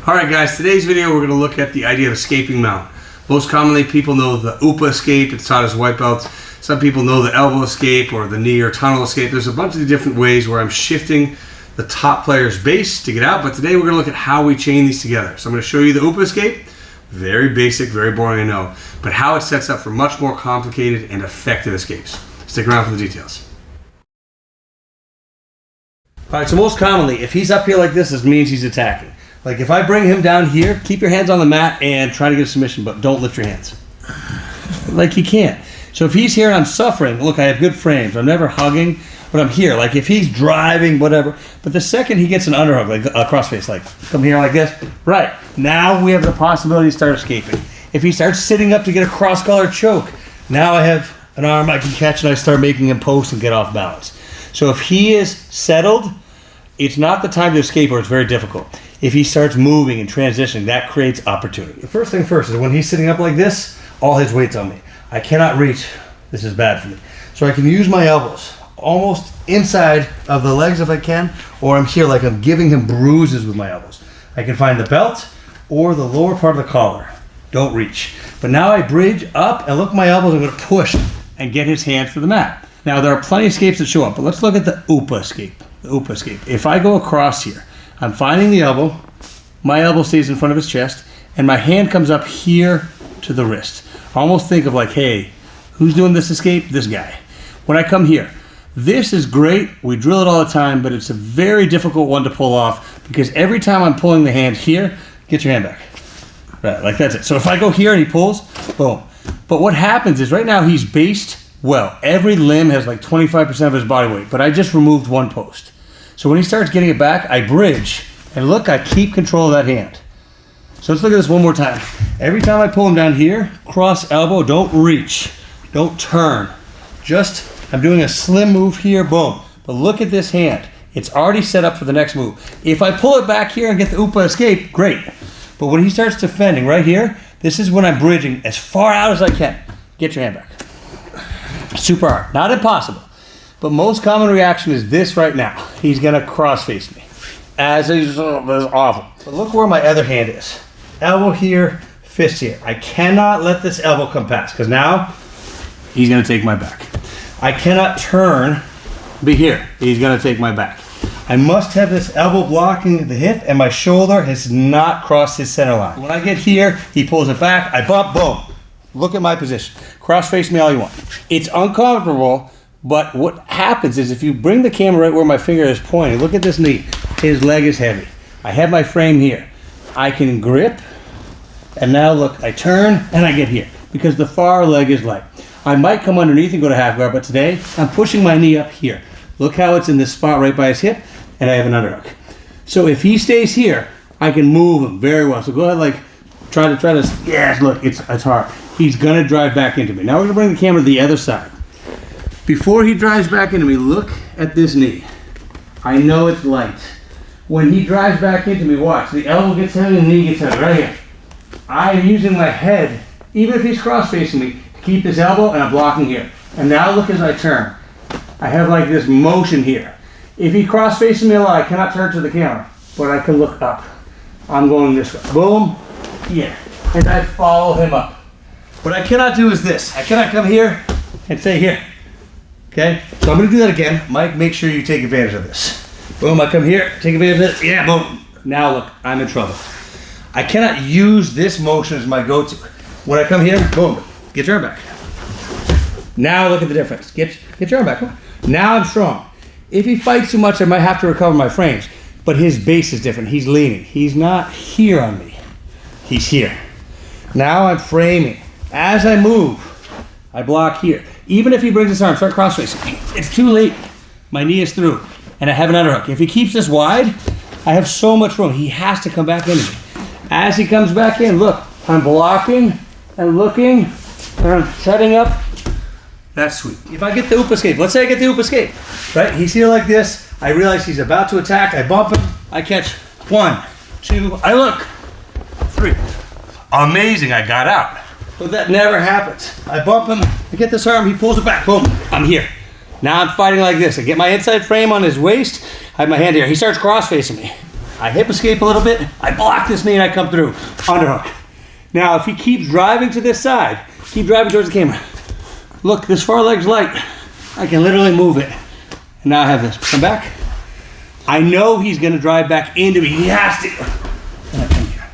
Alright guys, today's video we're going to look at the idea of escaping mount. Most commonly people know the Upa Escape, it's taught as white belts. Some people know the elbow escape or the knee or tunnel escape. There's a bunch of different ways where I'm shifting the top player's base to get out, but today we're going to look at how we chain these together. So I'm going to show you the Upa Escape. Very basic, very boring, I know, but how it sets up for much more complicated and effective escapes. Stick around for the details. Alright, so most commonly, if he's up here like this means he's attacking. Like if I bring him down here, keep your hands on the mat and try to get a submission, but don't lift your hands. Like he can't. So if he's here and I'm suffering, look, I have good frames. I'm never hugging, but I'm here. Like if he's driving, whatever. But the second he gets an underhook, like a crossface, like come here like this, right. Now we have the possibility to start escaping. If he starts sitting up to get a cross-collar choke, now I have an arm I can catch and I start making him post and get off balance. So if he is settled, it's not the time to escape or it's very difficult. If he starts moving and transitioning, that creates opportunity. The first thing first is when he's sitting up like this, all his weight's on me. I cannot reach. This is bad for me. So I can use my elbows almost inside of the legs if I can, or I'm here like I'm giving him bruises with my elbows. I can find the belt or the lower part of the collar. Don't reach. But now I bridge up and look at my elbows. I'm going to push and get his hands to the mat. Now there are plenty of escapes that show up, but let's look at the Upa Escape. The Upa Escape. If I go across here, I'm finding the elbow, my elbow stays in front of his chest, and my hand comes up here to the wrist. Almost think of like, hey, who's doing this escape? This guy. When I come here, this is great, we drill it all the time, but it's a very difficult one to pull off because every time I'm pulling the hand here, get your hand back. Right, like that's it. So if I go here and he pulls, boom. But what happens is right now he's based well. Every limb has like 25% of his body weight, but I just removed one post. So when he starts getting it back, I bridge, and look, I keep control of that hand. So let's look at this one more time. Every time I pull him down here, cross elbow, don't reach, don't turn. Just, I'm doing a slim move here, boom. But look at this hand. It's already set up for the next move. If I pull it back here and get the Upa Escape, great. But when he starts defending right here, this is when I'm bridging as far out as I can. Get your hand back. Super hard, not impossible. But most common reaction is this right now. He's gonna cross face me. As is awful. But look where my other hand is. Elbow here, fist here. I cannot let this elbow come past because now he's gonna take my back. I cannot turn, be here. He's gonna take my back. I must have this elbow blocking the hip and my shoulder has not crossed his center line. When I get here, he pulls it back, I bump, boom. Look at my position. Cross face me all you want. It's uncomfortable. But what happens is if you bring the camera right where my finger is pointing, look at this knee. His leg is heavy. I have my frame here. I can grip, and now look, I turn and I get here because the far leg is light. I might come underneath and go to half guard, but today I'm pushing my knee up here. Look how it's in this spot right by his hip, and I have an underhook. So if he stays here, I can move him very well. So go ahead, like try to. Yes, look, it's hard. He's gonna drive back into me. Now we're gonna bring the camera to the other side. Before he drives back into me, look at this knee. I know it's light. When he drives back into me, watch. The elbow gets heavy and the knee gets heavy. Right here. I am using my head, even if he's cross-facing me, to keep this elbow and I'm blocking here. And now look as I turn. I have like this motion here. If he cross-facing me a lot, I cannot turn to the camera, but I can look up. I'm going this way. Boom. Yeah. And I follow him up. What I cannot do is this. I cannot come here and say here. Okay, so I'm going to do that again. Mike, make sure you take advantage of this. Boom, I come here, take advantage of it. Yeah, boom. Now look, I'm in trouble. I cannot use this motion as my go-to. When I come here, boom, get your arm back. Now look at the difference. Get your arm back. Come on. Now I'm strong. If he fights too much, I might have to recover my frames. But his base is different. He's leaning. He's not here on me. He's here. Now I'm framing. As I move, I block here. Even if he brings his arm, start cross-facing. It's too late. My knee is through, and I have an underhook. If he keeps this wide, I have so much room. He has to come back into me. As he comes back in, look, I'm blocking and looking, and I'm setting up. That's sweet. If I get the Upa Escape, let's say I get the Upa Escape, right? He's here like this. I realize he's about to attack. I bump him. I catch 1, 2, I look, 3. Amazing, I got out. But that never happens. I bump him, I get this arm, he pulls it back, boom, I'm here. Now I'm fighting like this. I get my inside frame on his waist, I have my hand here. He starts cross-facing me. I hip escape a little bit, I block this knee and I come through. Underhook. Now, if he keeps driving to this side, keep driving towards the camera. Look, this far leg's light. I can literally move it. And now I have this. Come back. I know he's going to drive back into me. He has to. And I come here.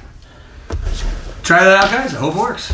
Try that out, guys. I hope it works.